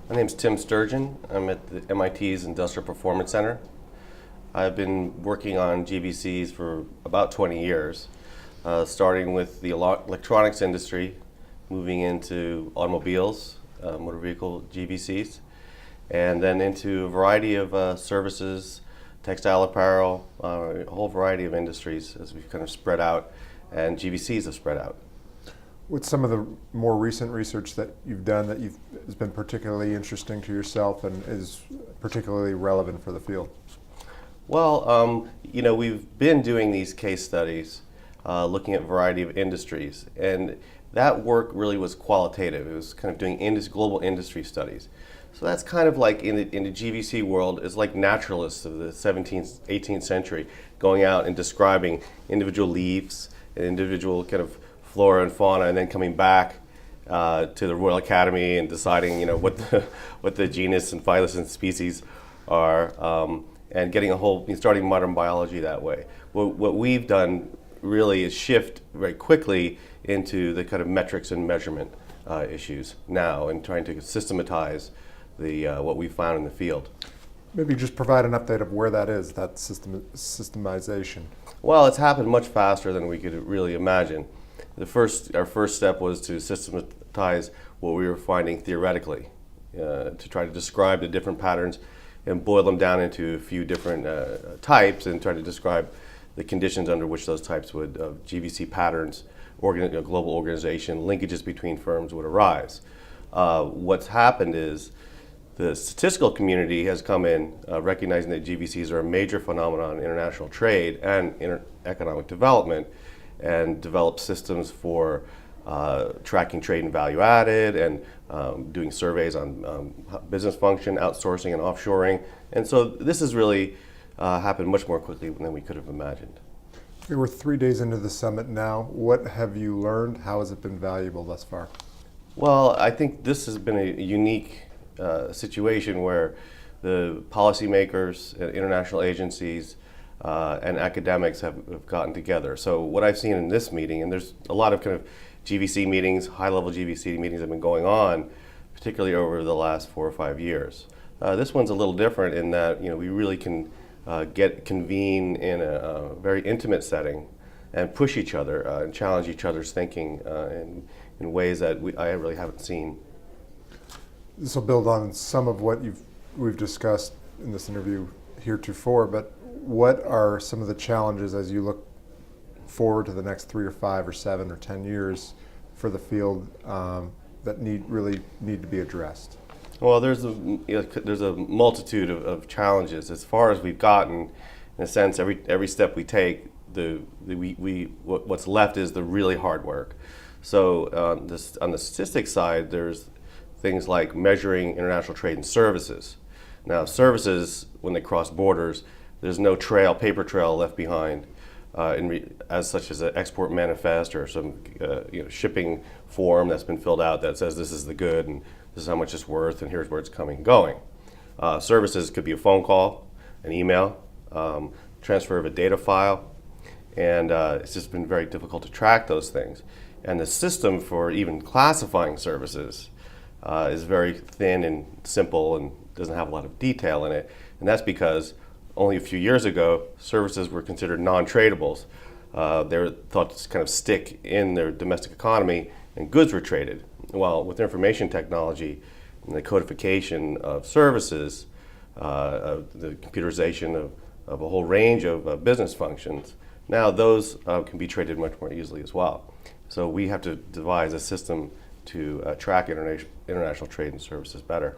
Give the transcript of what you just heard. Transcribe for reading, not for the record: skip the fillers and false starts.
My name's Tim Sturgeon. I'm at the MIT's Industrial Performance Center. I've been working on GBCs for about 20 years, starting with the electronics industry, moving into automobiles, motor vehicle GBCs, and then into a variety of services, textile apparel, a whole variety of industries as we've kind of spread out, and GBCs have spread out. What's some of the more recent research that you've done that has been particularly interesting to yourself and is particularly relevant for the field? Well, we've been doing these case studies, looking at a variety of industries, and that work really was qualitative. It was kind of doing global industry studies. So that's kind of like in the GBC world, it's like naturalists of the 17th, 18th century going out and describing individual leaves and individual kind of flora and fauna, and then coming back to the Royal Academy and deciding, what the genus and phylus and species are, and getting starting modern biology that way. What we've done really is shift very quickly into the kind of metrics and measurement issues now, and trying to systematize what we found in the field. Maybe just provide an update of where that is, that systemization. Well, it's happened much faster than we could really imagine. Our first step was to systematize what we were finding theoretically, to try to describe the different patterns and boil them down into a few different types, and try to describe the conditions under which those types would, GBC patterns, global organization, linkages between firms would arise. What's happened is the statistical community has come in recognizing that GBCs are a major phenomenon in international trade and economic development, and developed systems for tracking trade and value added, and doing surveys on business function, outsourcing and offshoring. And so this has really happened much more quickly than we could have imagined. We're 3 days into the summit now. What have you learned? How has it been valuable thus far? Well, I think this has been a unique situation where the policymakers, international agencies, and academics have gotten together. So what I've seen in this meeting, and there's a lot of kind of GBC meetings, high-level GBC meetings that have been going on, particularly over the last 4 or 5 years. This one's a little different in that we really can convene in a very intimate setting and push each other and challenge each other's thinking in ways that I really haven't seen. This will build on some of what we've discussed in this interview heretofore, but what are some of the challenges as you look forward to the next 3 or 5 or 7 or 10 years for the field that really need to be addressed? Well, there's a multitude of challenges. As far as we've gotten, in a sense, every step we take, what's left is the really hard work. So on the statistics side, there's things like measuring international trade and services. Now, services, when they cross borders, there's no paper trail left behind, as such as an export manifest or some shipping form that's been filled out that says this is the good and this is how much it's worth and here's where it's coming and going. Services could be a phone call, an email, transfer of a data file, and it's just been very difficult to track those things. And the system for even classifying services is very thin and simple and doesn't have a lot of detail in it, and that's because only a few years ago, services were considered non-tradables. They were thought to kind of stick in their domestic economy, and goods were traded. Well, with information technology and the codification of services, the computerization of a whole range of business functions, now those can be traded much more easily as well. So we have to devise a system to track international trade and services better.